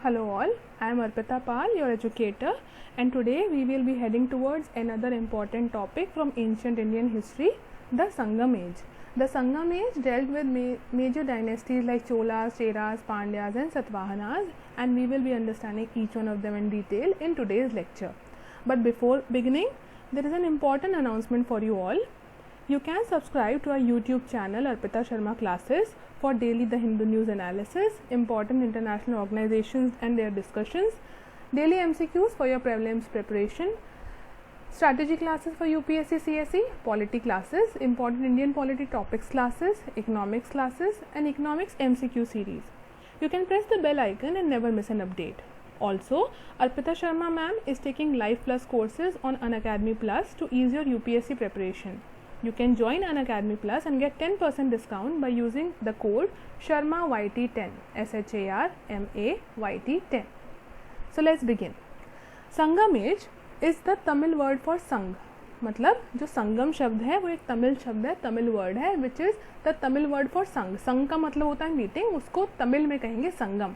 Hello all, I am Arpita, your educator, and today we will be heading towards another important topic from ancient Indian history, the Sangam age. The Sangam age dealt with major dynasties like Cholas, Cheras, Pandyas and Satavahanas, and we will be understanding each one of them in detail in today's lecture. But before beginning, there is an important announcement for you all. You can subscribe to our YouTube channel Arpita Sharma Classes for daily the Hindu news analysis, important international organizations and their discussions, daily MCQs for your prelims preparation, strategy classes for UPSC CSE, polity classes, important Indian polity topics classes, economics classes and economics MCQ series. You can press the bell icon and never miss an update. Also, Arpita Sharma ma'am is taking Live Plus courses on Unacademy Plus to ease your UPSC preparation. You can join Unacademy Plus and get 10% discount by using the code SharmaYT10 SHARMAYT10. So let's begin. Sangam age is the Tamil word for sang. मतलब जो संगम शब्द है वो एक तमिल शब्द है, Tamil word है, which is the Tamil word for संग. संग का मतलब होता है मीटिंग, उसको तमिल में कहेंगे संगम.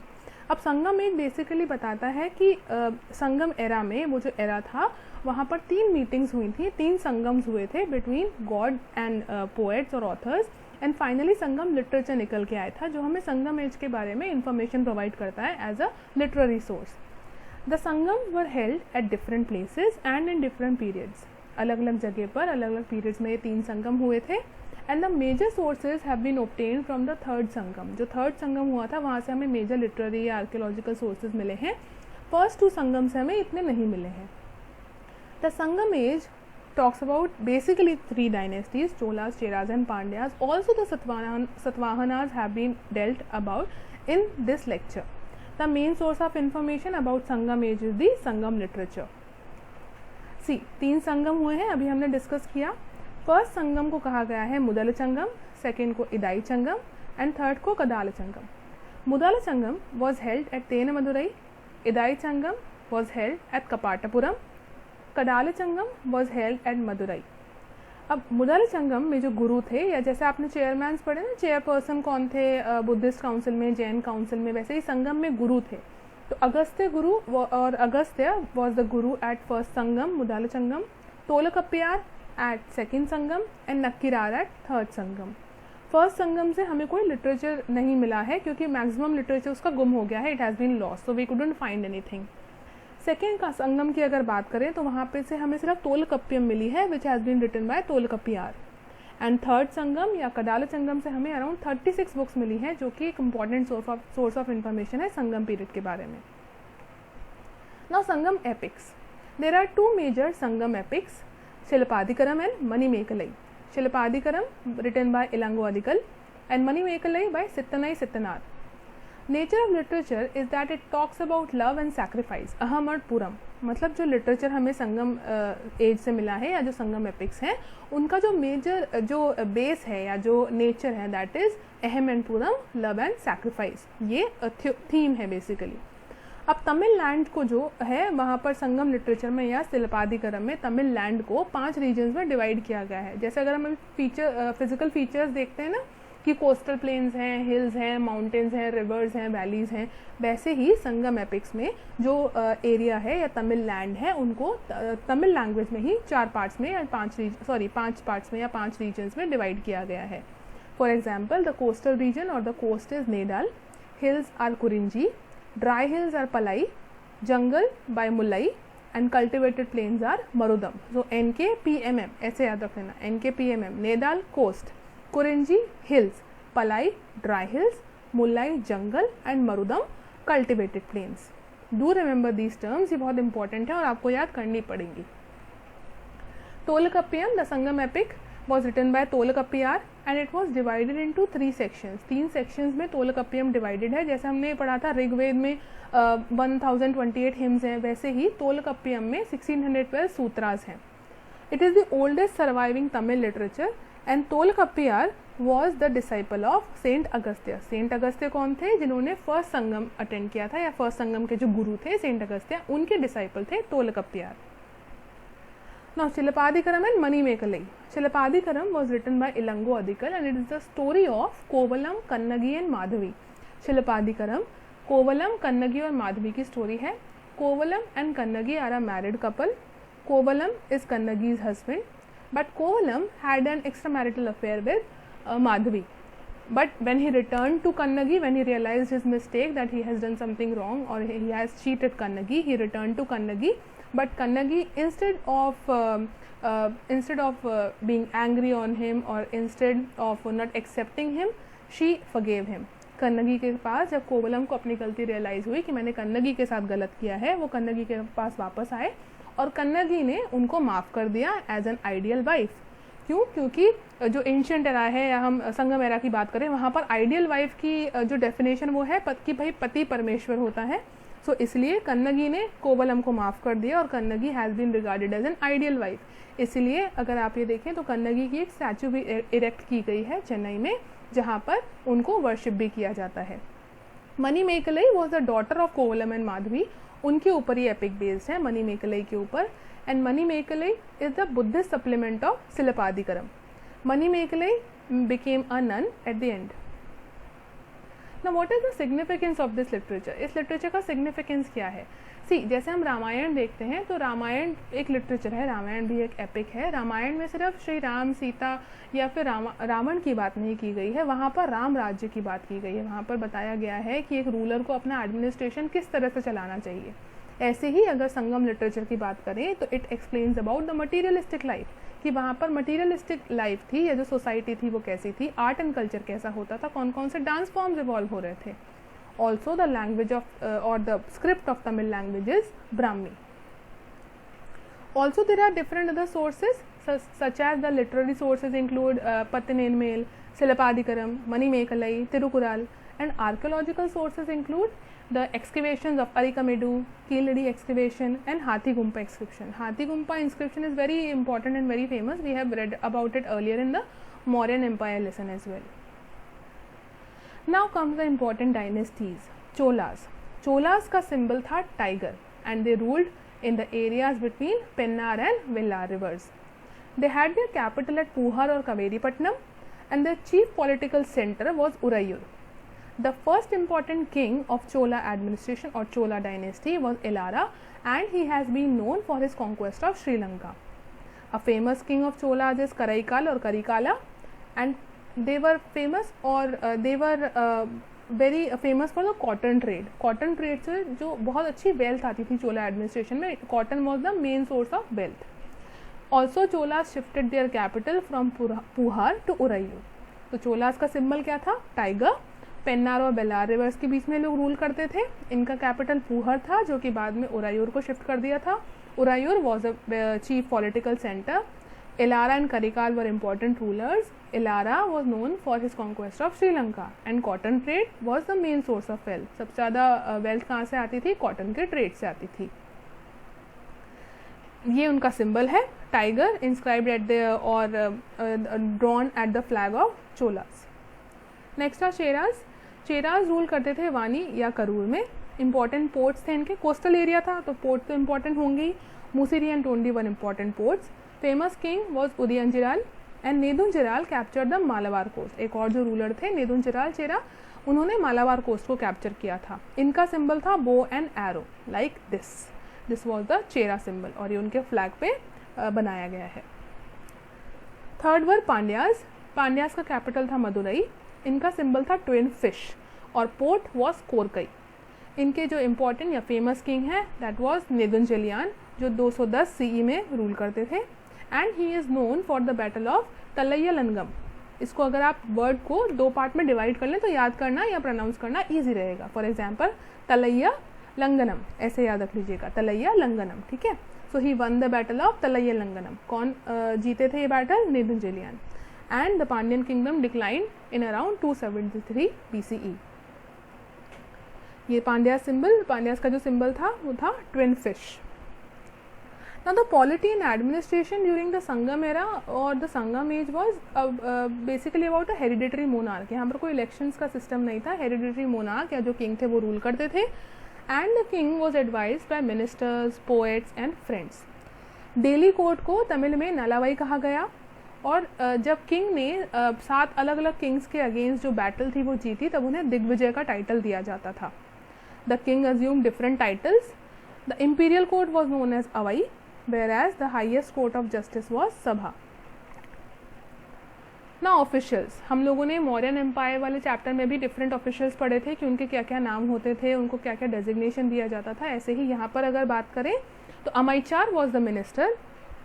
अब संगम एज बेसिकली बताता है कि संगम एरा में, वो जो एरा था वहाँ पर 3 मीटिंग्स हुई थी, 3 संगम्स हुए थे बिटवीन गॉड एंड पोएट्स और authors, and finally Sangam literature निकल के आया था जो हमें संगम एज के बारे में इंफॉर्मेशन प्रोवाइड करता है as a literary source. The Sangams were held at different places and in different periods. अलग अलग जगह पर अलग अलग पीरियड्स में ये 3 संगम हुए थे. And the major sources have been obtain from the third Sangam. जो थर्ड संगम हुआ था वहाँ से हमें मेजर लिटरेरी या आर्कियोलॉजिकल सोर्सेज मिले हैं. फर्स्ट 2 संगम से हमें इतने नहीं मिले हैं. The Sangam age talks about basically 3 dynasties, Cholas, Cheras and Pandyas. Also the Satavahanas have been dealt about in this lecture. The main source of information about Sangam age is the Sangam literature. See, 3 Sangam हुए हैं, अभी हमने discuss किया. First संगम को कहा गया है मुदल चंगम, सेकेंड को इदाई चंगम एंड थर्ड को कदाल चंगम. मुदल चंगम was held at Then Madurai, Idai Sangam was held at Kapatapuram, Kadal Sangam was held at Madurai. अब मुदल चंगम में जो गुरु थे, या जैसे आपने चेयरमैन पढ़े ना, चेयरपर्सन कौन थे बुद्धिस्ट काउंसिल में, जैन काउंसिल में, वैसे ही संगम में गुरु थे. तो अगस्त्य गुरु और Agastya was the guru at first Sangam Mudal Sangam, Tolkappiyar at second Sangam and Nakkirar at third Sangam. First Sangam से हमें कोई लिटरेचर नहीं मिला है क्योंकि मैक्सिमम लिटरेचर उसका गुम हो गया है, it has been lost, so we couldn't find anything. Second का संगम की अगर बात करें तो वहाँ पे से हमें सिर्फ तोलकप्पियम मिली है which has been written by Tolkappiyar. And third Sangam या कदाल संगम से हमें अराउंड 36 बुक्स मिली हैं जो कि एक इम्पॉर्टेंट सोर्स ऑफ इंफॉर्मेशन है संगम पीरियड के बारे में. Now Sangam epics. There are 2 major Sangam epics, Silappadikaram and Manimekalai. Silappadikaram written by Ilango Adigal and Manimekalai by Sittanai Sittanar. Nature of literature is that it talks about love and sacrifice. अहम और पूरम, मतलब जो literature हमें संगम as से मिला है या जो संगम एपिक्स हैं उनका जो मेजर जो बेस है या जो नेचर है that is Aham and Puram, love and sacrifice. ये थीम है बेसिकली. अब तमिल लैंड को जो है वहाँ पर संगम लिटरेचर में या शिल्पादिकरम में तमिल लैंड को 5 रीजन्स में डिवाइड किया गया है. जैसे अगर हम फिजिकल फीचर्स देखते हैं ना कि कोस्टल प्लेन्स हैं, हिल्स हैं, माउंटेन्स हैं, रिवर्स हैं, वैलीज हैं, वैसे ही संगम एपिक्स में जो एरिया है या तमिल लैंड है उनको तमिल लैंग्वेज में ही 4 पार्ट्स में या 5 पार्ट्स में या 5 रीजन्स में डिवाइड किया गया है. For example, the coastal region और the coast is Neidal, hills are Kurinji, dry hills are Palai, jungle by Mullai and cultivated plains are Marudam. So NKPMM ऐसे याद रख लेना. NKPMM Neidal coast, Kurinji hills, Palai dry hills, Mullai jungle and Marudam cultivated plains. Do remember these terms, ये बहुत important है और आपको याद करनी पड़ेंगी. Tolkappiyam, the Sangam epic was written by Tolkappiyar and it was divided into 3 sections. 3 sections में तोलकप्पियम डिवाइडेड है. जैसे हमने पढ़ा था ऋग्वेद में 1028 हिम्स हैं, वैसे ही तोलकप्पियम में 1612 सूत्रास हैं. It is the oldest surviving Tamil literature and Tolkappiyar was the disciple of saint Agastya. Saint Agastya कौन थे? जिन्होंने फर्स्ट संगम अटेंड किया था या फर्स्ट संगम के जो गुरु थे सेंट अगस्त्य, उनके डिसाइपल थे तोलकप्पियार. Now, Shilapadikaram and Manimekalai. Shilapadikaram was written by Ilango Adigal and it is the story of Kovalam, Kannagi and Madhavi. Shilapadikaram Kovalam, Kannagi और माधवी की स्टोरी है. Kovalan and Kannagi are a married couple. Kovalan is Kannagi's husband, but Kovalan had an extra marital affair with Madhavi. But when he returned to Kannagi, when he realized his mistake that he has done something wrong or he has cheated Kannagi, he returned to Kannagi. But Kannagi, instead of being angry on him or instead of not accepting him, she forgave him. Kannagi के पास जब कोवलम को अपनी गलती realise हुई कि मैंने कन्नगी के साथ गलत किया है, वो कन्नगी के पास वापस आए और कन्नगी ने उनको माफ़ कर दिया एज एन आइडियल वाइफ. क्यों? क्योंकि जो एंशियंट एरा है या हम संगम एरा की बात करें, वहाँ पर आइडियल वाइफ की जो डेफिनेशन वो है कि भाई पति परमेश्वर होता है. सो इसलिए कन्नगी ने कोवलम को माफ़ कर दिया और Kannagi has been regarded as an ideal wife. इसलिए अगर आप ये देखें तो कन्नगी की एक स्टैचू भी इरेक्ट की गई है चेन्नई में, जहाँ पर उनको वर्शिप भी किया जाता है. Manimekalai was the daughter of Kovalan and Madhavi. उनके ऊपर ये एपिक बेस्ड है, मनी मेकलई के ऊपर. And Manimekalai is the Buddhist supplement of Silapadikaram. Manimekalai became a nun at the end. Now what is the significance of this literature? इस literature का significance क्या है? See, जैसे हम रामायण देखते हैं तो रामायण एक literature है, रामायण भी एक epic है. रामायण में सिर्फ श्री राम, सीता या फिर रावण की बात नहीं की गई है, वहाँ पर राम राज्य की बात की गई है. वहाँ पर बताया गया है कि एक रूलर को अपना एडमिनिस्ट्रेशन किस तरह से चलाना चाहिए. ऐसे ही अगर संगम लिटरेचर की बात करें तो it explains about the materialistic life, कि वहाँ पर मटीरियलिस्टिक लाइफ थी या जो सोसाइटी थी वो कैसी थी, आर्ट एंड कल्चर कैसा होता था, कौन कौन से डांस फॉर्म्स इवॉल्व हो रहे थे. ऑल्सो द लैंग्वेज ऑफ और the script of Tamil language is Brahmi. Also there are different other sources such as the literary sources include पत्तनेनमेल, Silappadikaram, Manimekalai, Tirukkural, and archaeological sources include the excavations of Arikamedu, Keeladi excavation and Hathigumpa inscription. Hathigumpa inscription is very important and very famous. We have read about it earlier in the Mauryan Empire lesson as well. Now comes the important dynasties. Cholas. Cholas का symbol था tiger and they ruled in the areas between Pennar and Vellar rivers. They had their capital at Puhar or Kaveripatnam and their chief political center was Urayur. The first important king of Chola administration or Chola dynasty was Elara and he has been known for his conquest of Sri Lanka. A famous king of Cholas is Karaikal or Karikala and they were famous or they were very famous for the cotton trade. Cotton trade से जो बहुत अच्छी wealth आती थी Chola administration में, cotton was the main source of wealth. Also Cholas shifted their capital from Puhar to Urayur. तो Cholas का symbol क्या था? Tiger. पेन्नार और बेलार रिवर्स के बीच में लोग रूल करते थे. इनका कैपिटल पूहर था जो कि बाद में उरायूर को शिफ्ट कर दिया था. Uraiyur was a chief political centre. Elara and Karikal were important rulers. Elara was known for his conquest of Sri Lanka and cotton trade was the main source of wealth. सबसे ज़्यादा वेल्थ कहाँ से आती थी? कॉटन के ट्रेड से आती थी. ये उनका सिंबल है tiger inscribed at the or drawn at the flag of Cholas. Next are Cheras. Cheras rule करते थे वानी या करूर में. इंपॉर्टेंट पोर्ट्स थे इनके. कोस्टल एरिया था तो पोर्ट तो इंपॉर्टेंट होंगे ही. Muziris and Tondi one important ports. Famous king was Udiyanjeral and Nedunjeral capture the Malabar coast. एक और जो रूलर थे नेदुनजिराल चेरा, उन्होंने मालाबार कोस्ट को कैप्चर किया था. इनका सिंबल था bow and arrow like this. This was the Chera symbol और ये उनके फ्लैग पे बनाया गया है. थर्ड वर पांड्याज. पांड्याज का कैपिटल था मदुरई. इनका सिंबल था ट्विन फिश और पोर्ट वॉज कोरकई. इनके जो इम्पोर्टेंट या फेमस किंग है दैट वॉज नेदुनजलियान जो 210 CE में रूल करते थे and he is known for the battle of Talaiyalanganam. इसको अगर आप वर्ड को 2 पार्ट में डिवाइड कर लें तो याद करना या प्रोनाउंस करना ईजी रहेगा. फॉर एग्जाम्पल तलैया लंगनम, ऐसे याद रख लीजिएगा, तलैया लंगनम. ठीक है. सो ही वन द बैटल ऑफ तलैया लंगनम. कौन जीते थे ये battle? नेदुनजलियान. And the Pandyan kingdom declined in around 273 BCE. ये पांड्या सिंबल, पांड्यास का जो सिंबल था वो था twin fish. Now the polity and administration during the Sangam era or the Sangam age was basically about a hereditary monarch. यहाँ पर कोई elections का system नहीं था. hereditary monarch या जो king थे वो rule करते थे and the king was advised by ministers, poets and friends. Daily court को तमिल में नलावाई कहा गया और जब किंग ने 7 अलग अलग किंग्स के अगेंस्ट जो बैटल थी वो जीती तब उन्हें दिग्विजय का टाइटल दिया जाता था. The king assumed different titles. The imperial court was known as Avai, whereas the highest court of justice was Sabha. ना ऑफिशियल्स, हम लोगों ने मौर्यन एम्पायर वाले चैप्टर में भी डिफरेंट ऑफिशियल्स पढ़े थे कि उनके क्या क्या नाम होते थे, उनको क्या क्या डेजिग्नेशन दिया जाता था. ऐसे ही यहाँ पर अगर बात करें तो Amaichar was the minister,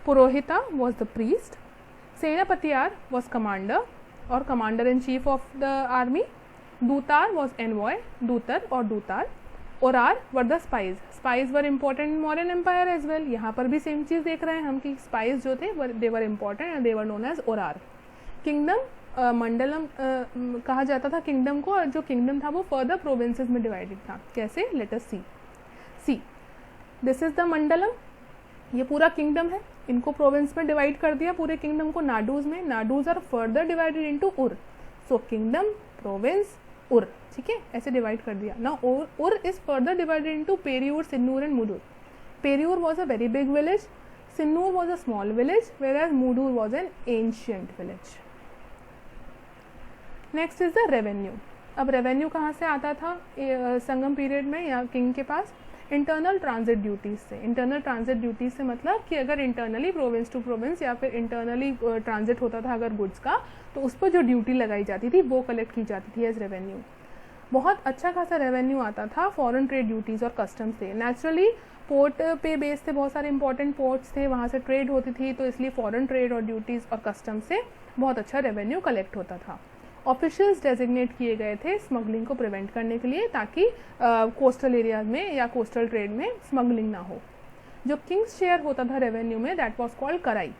Purohita was the priest, Senapatiyar was commander और commander in chief of the army, Dutar was envoy, Dutar और Dutar, Orar were the spies. Spies were important in Mauryan empire as well. यहाँ पर भी सेम चीज़ देख रहे हैं हम कि स्पाइज जो थे they were important and they were known as Orar. Kingdom Mandalam कहा जाता था किंगडम को, और जो किंगडम था वो फर्दर प्रोविंसेस में डिवाइडेड था. कैसे? Let us see. This is the Mandalam, ये पूरा किंगडम है, इनको प्रोविंस में डिवाइड कर दिया पूरे किंगडम को नाडूज में. Nadus are further divided into Ur. So kingdom, province, उर. ठीक है, ऐसे डिवाइड कर दिया ना. Ur is further divided into Periyur, Sinnur and Mudur. Periyur was a very big village, Sinnur was a small village, whereas Mudur was an ancient village. Next is the revenue. अब revenue कहाँ से आता था संगम पीरियड में या किंग के पास? इंटरनल ट्रांजिट ड्यूटीज से. इंटरनल ट्रांजिट ड्यूटीज से मतलब कि अगर इंटरनली प्रोविंस टू प्रोविंस या फिर इंटरनली ट्रांजिट होता था अगर गुड्स का, तो उस पर जो ड्यूटी लगाई जाती थी वो कलेक्ट की जाती थी एज रेवेन्यू. बहुत अच्छा खासा रेवेन्यू आता था. फॉरेन ट्रेड ड्यूटीज़ और कस्टम्स थे. नेचुरली पोर्ट पे बेस थे, बहुत सारे इंपॉर्टेंट पोर्ट्स थे, वहाँ से ट्रेड होती थी, तो इसलिए फॉरेन ट्रेड और ड्यूटीज़ और कस्टम्स से बहुत अच्छा रेवेन्यू कलेक्ट होता था. ऑफिशियल्स डेजिग्नेट किए गए थे स्मगलिंग को प्रिवेंट करने के लिए, ताकि कोस्टल एरियाज में या कोस्टल ट्रेड में स्मगलिंग ना हो. जो किंग्स शेयर होता था रेवेन्यू में दैट वाज कॉल्ड कराई.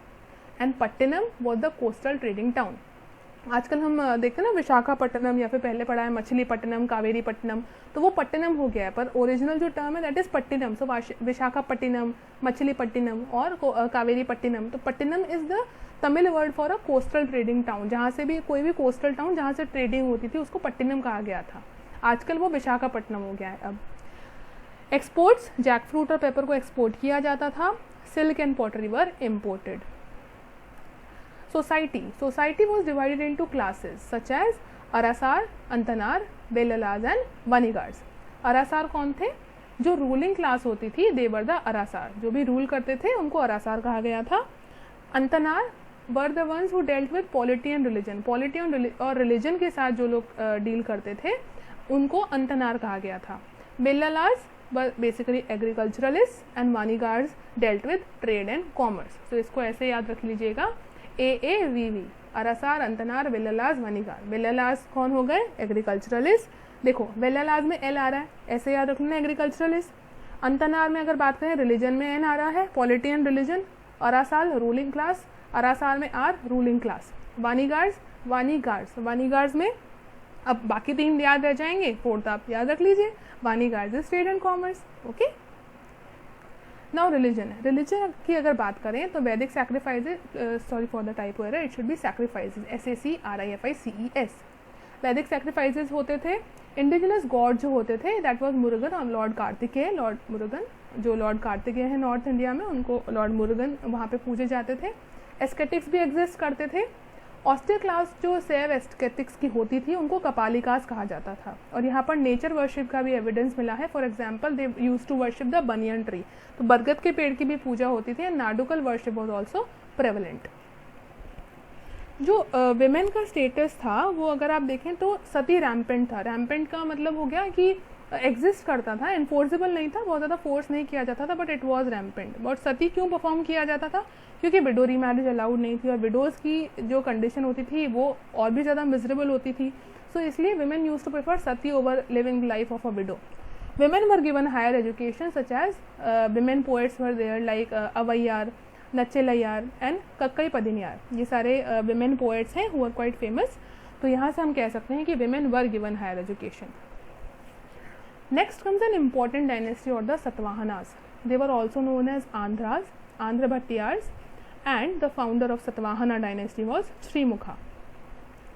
And Pattinam was the coastal trading town. आजकल हम देखते हैं ना विशाखापट्टनम, या फिर पहले पढ़ा है मछलीपट्टनम, कावेरीपट्टनम, तो वो पट्टिनम हो गया है, पर ओरिजिनल जो टर्म है दैट इज पट्टिनम. सो विशाखापट्टनम, मछलीपट्टिनम और कावेरीपट्टनम. तो Pattinam is the Tamil word for a coastal trading town. जहाँ से भी कोई भी कोस्टल टाउन जहाँ से ट्रेडिंग होती थी उसको पट्टिनम कहा गया था. आजकल वो विशाखापट्टनम हो गया है. अब एक्सपोर्ट्स, जैक फ्रूट और पेपर को एक्सपोर्ट किया जाता था. Silk and pottery were imported. Society was divided into classes such as Arasar, Anthanar, Vellalas and Vanigars. Arasar कौन थे? जो रूलिंग क्लास होती थी दे वर द अरासार. जो भी रूल करते थे उनको अरासार कहा गया था. Anthanar were the ones who dealt with polity and religion. Polity और रिलीजन के साथ जो लोग डील करते थे उनको अंतनार कहा गया था. Vellalas basically agriculturalists and Vanigars dealt with trade and commerce. तो इसको ऐसे याद रख लीजिएगा, AAVV, अरासार, अंतनार, बेललाज, वानीगार. बेललाज कौन हो गए? एग्रीकल्चरलिस्ट. देखो बेललाज में L आ रहा है, ऐसे याद रखना, एग्रीकल्चरलिस्ट. अंतनार में अगर बात करें रिलीजन में N आ रहा है, polity and religion. Arasar ruling class, Arasar में R रूलिंग क्लास. वानीगार्ड्स में अब बाकी तीन याद रह जाएंगे, फोर्थ आप याद रख लीजिए, Vanigars is trade and commerce. Okay, now religion की अगर बात करें तो Vedic sacrifices, sorry for the typo error, it should be sacrifices, SACRIFICES. Vedic sacrifices होते थे. इंडिजिनस गॉड जो होते थे दैट वाज मुरुगन और लॉर्ड कार्तिकेय. लॉर्ड मुरुगन, जो लॉर्ड कार्तिकेय है नॉर्थ इंडिया में, उनको लॉर्ड मुरुगन वहाँ पे पूजे जाते थे. एस्केटिक्स भी एग्जिस्ट करते थे. ऑस्टियर क्लास जो सेव एस्केटिक्स की होती थी उनको कपालिकास कहा जाता था. और यहाँ पर नेचर वर्शिप का भी एविडेंस मिला है. For example they used to worship the banyan tree. तो बरगद के पेड़ की भी पूजा होती थी. And Nadukal worship was also prevalent. जो विमेन का स्टेटस था वो अगर आप देखें तो सती रैम्पेंट था. रैम्पेंट का मतलब हो गया कि एग्जिस्ट करता था, इन्फोर्सेबल नहीं था, बहुत ज़्यादा फोर्स नहीं किया जाता था, but it was rampant. But sati क्यों परफॉर्म किया जाता था? क्योंकि विडो रीमैरिज अलाउड नहीं थी और विडोज़ की जो कंडीशन होती थी वो और भी ज़्यादा मिजरेबल होती थी. सो इसलिए women use to prefer sati over living life of a widow. Women were given higher education such as women poets were there like Avaiyar, Nachchelayar and Kakkai Padiniyar. ये सारे women poets हैं who are quite famous. तो यहाँ से हम कह सकते हैं कि women were given higher education. Next comes an important dynasty or the Satavahanas. They were also known as Andhras, Andhra Bhattiyars, and the founder of Satavahana dynasty was Srimukha.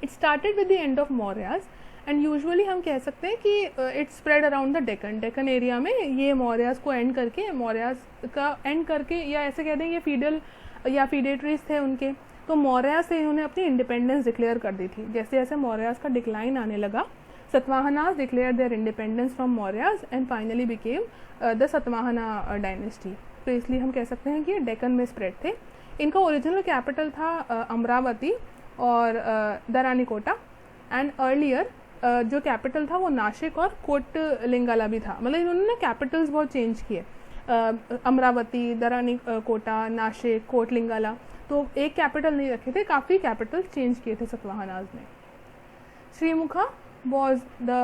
It started with the end of Mauryas. And usually हम कह सकते हैं कि it spread around the Deccan area में. ये मौर्यास को and करके, मौर्यास का एंड करके, या ऐसे कह दें ये फीडल या फीडेटरीज थे उनके, तो मौर्या से इन्होंने अपनी इंडिपेंडेंस डिक्लेयर कर दी थी. जैसे जैसे मौर्यास का डिक्लाइन आने लगा, Satavahanas declared their independence from Mauryas and finally became the Satavahana dynasty. तो इसलिए हम कह सकते हैं कि डेक्कन में स्प्रेड थे. इनका ओरिजिनल कैपिटल था अमरावती और दरानीकोटा, एंड अर्लियर जो कैपिटल था वो नासिक और कोटलिंगाला भी था. मतलब इन्होंने कैपिटल्स बहुत चेंज किए, अमरावती, दरानीकोटा, नासिक, कोटलिंगाला, तो एक कैपिटल नहीं रखे थे, काफ़ी कैपिटल चेंज किए थे सतवाहनाज ने. श्रीमुखा was the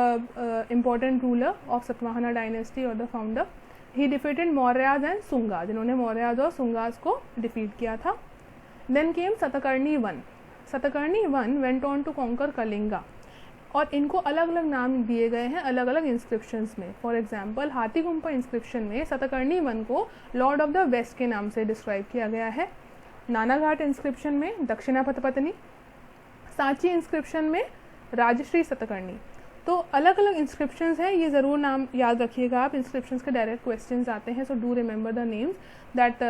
important ruler of Satavahana dynasty or the founder. He defeated Mauryas and Sungas, जिन्होंने मौर्याज और सुंगास को डिफीट किया था. Then came Satakarni I. Satakarni I went on to conquer Kalinga, और इनको अलग अलग नाम दिए गए हैं अलग अलग इंस्क्रिप्शंस में. फॉर एग्जाम्पल हाथीगुम्पा इंस्क्रिप्शन में सतकर्णी I को लॉर्ड ऑफ द वेस्ट के नाम से डिस्क्राइब किया गया है. नानाघाट इंस्क्रिप्शन में दक्षिणा पथपत्नी, सांची इंस्क्रिप्शन में राजश्री सतकर्णी. तो अलग अलग इंस्क्रिप्शंस हैं, ये ज़रूर नाम याद रखिएगा आप. इंस्क्रिप्शंस के डायरेक्ट क्वेश्चंस आते हैं, so do remember the names that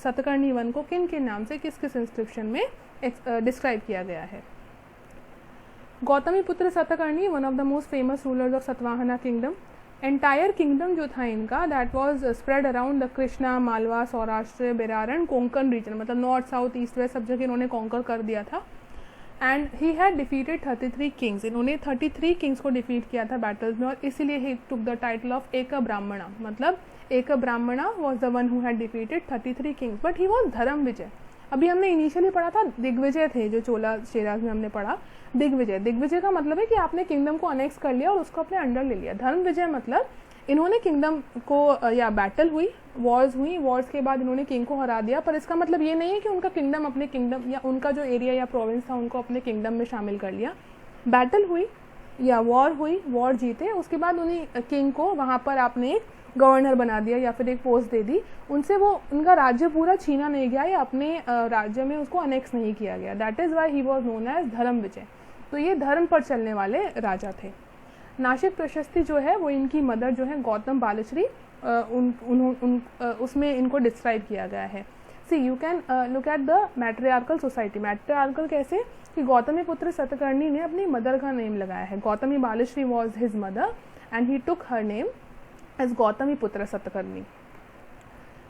Satakarni I को किन के नाम से किस किस इंस्क्रिप्शन में डिस्क्राइब किया गया है. Gautami Putra Satakarni one of the most famous rulers of Satavahana kingdom. Entire kingdom जो था इनका that was spread around the Krishna, Malwa, Saurashtra, Berar and Konkan region. मतलब नॉर्थ, साउथ, ईस्ट, वेस्ट सब जगह इन्होंने कॉन्कर कर दिया था. And he had defeated 33 kings. इन्होंने 33 किंग्स को डिफीट किया था बैटल्स में, और इसीलिए ही टुक द टाइटल ऑफ एक ब्राह्मणा. मतलब एक ब्राह्मणा was the one who had defeated 33 Kings, but he was धर्म विजय. अभी हमने इनिशियली पढ़ा था दिग्विजय थे, जो चोला शेराज में हमने पढ़ा. दिग्विजय, दिग्विजय का मतलब है कि आपने किंगडम को अनेक्स कर लिया और उसको अपने अंडर ले लिया. धर्म विजय मतलब इन्होंने किंगडम को, या बैटल हुई, वॉर्स के बाद इन्होंने किंग को हरा दिया, पर इसका मतलब ये नहीं है कि उनका किंगडम अपने किंगडम या उनका जो एरिया या प्रोविंस था उनको अपने किंगडम में शामिल कर लिया. बैटल हुई या वॉर हुई, वॉर जीते, उसके बाद उन्हीं किंग को वहाँ पर आपने एक गवर्नर बना दिया या फिर एक पोस्ट दे दी. उनसे वो उनका राज्य पूरा छीना नहीं गया या अपने राज्य में उसको अनेक्स नहीं किया गया. That is why he was known as Dharma Vijay. तो ये धर्म पर चलने वाले राजा थे. नासिक प्रशस्ति जो है वो इनकी मदर जो है गौतम बालश्री, उसमें इनको डिस्क्राइब किया गया है. See you can look at the matriarchal society. Matriarchal कैसे कि गौतमी पुत्र सतकर्णी ने अपनी मदर का नेम लगाया है. Gautami Balashri was his mother and he took her name as Gautami Putra Satakarni.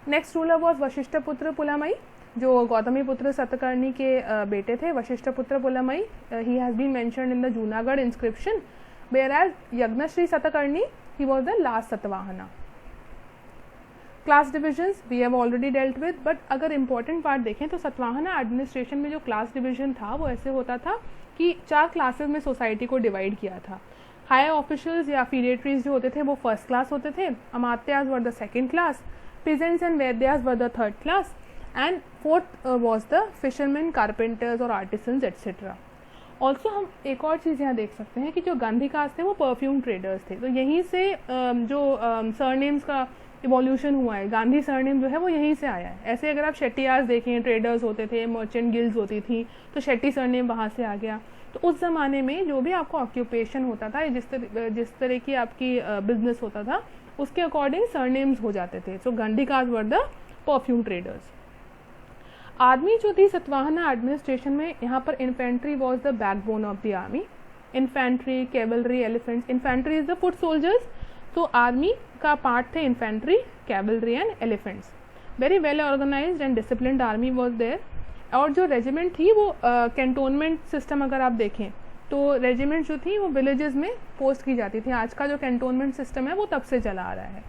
Next ruler was Vashishtha Putra Pulamai, जो गौतमी पुत्र सतकर्णी के बेटे थे. Vashishtha Putra Pulamai, he has been mentioned in the Junagadh inscription, whereas Yagnashri Satakarni, he was the last Satavahana. Class divisions we have already dealt with, but अगर important part देखें तो Satavahana administration में जो class division था वो ऐसे होता था कि 4 क्लासेस में सोसाइटी को डिवाइड किया था. हायर ऑफिशियल्स या फीडेटरीज जो होते थे वो फर्स्ट क्लास होते थे, Amatyas were the second class, peasants and Vaidyas were the third class, and fourth was the fisherman, carpenters और आर्टिसंस एट्सेट्रा. ऑल्सो हम एक और चीज़ यहाँ देख सकते हैं कि जो गांधी कास्ट थे वो परफ्यूम ट्रेडर्स थे. तो यहीं से जो सरनेम्स का इवोल्यूशन हुआ है, गांधी सरनेम जो है वो यहीं से आया है. ऐसे अगर आप शेट्टियार्स देखें, ट्रेडर्स होते थे, मर्चेंट गिल्ड्स होती थी, तो शेट्टी सरनेम वहाँ से आ गया. तो उस ज़माने में जो भी आपका ऑक्यूपेशन होता था, जिस तरह की आपकी बिजनेस होता था, उसके अकॉर्डिंग सरनेम्स हो जाते थे. So Gandhi caste were the perfume traders. Army जो थी सतवाहना एडमिनिस्ट्रेशन में, यहाँ पर infantry was the backbone of the army. Infantry, cavalry, elephants. Infantry is the foot soldiers, तो आर्मी का पार्ट थे infantry, cavalry and elephants. Very well organised and disciplined army was there. और जो रेजिमेंट थी वो कैंटोनमेंट सिस्टम अगर आप देखें तो रेजिमेंट जो थी वो विलेजेस में पोस्ट की जाती थी. आज का जो कैंटोनमेंट सिस्टम है वो तब से चला आ रहा है.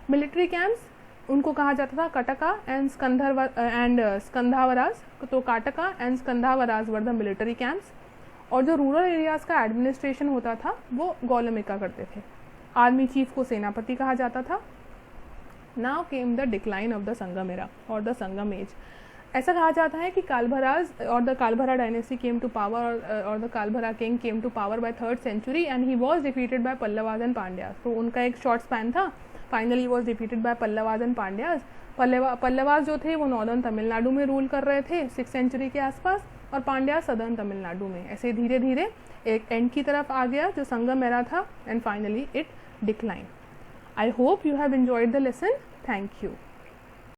मिलिट्री कैंप्स उनको कहा जाता था कटका एंड स्कंधावराज. तो Kataka and Skandhavaras were the military camps. और जो रूरल एरियाज़ का एडमिनिस्ट्रेशन होता था वो गौलमिका करते थे. आर्मी चीफ को सेनापति कहा जाता था. Now came the decline of the Sangam era और द संगम एज. ऐसा कहा जाता है कि कालभराज और the Kalabhra dynasty came to power और the Kalabhra king came to power by 3rd century and he was defeated by Pallavas and Pandyas. तो उनका एक शॉर्ट स्पैन था. Finally was defeated by Pallavas and Pandyas. Pallavas जो थे वो नॉर्दर्न तमिलनाडु में रूल कर रहे थे 6th century के आसपास, और पांड्यास सदर्न तमिलनाडु में. ऐसे धीरे धीरे एक एंड की तरफ आ गया जो संगम एरा था, and finally it decline. I hope you have enjoyed the lesson. Thank you.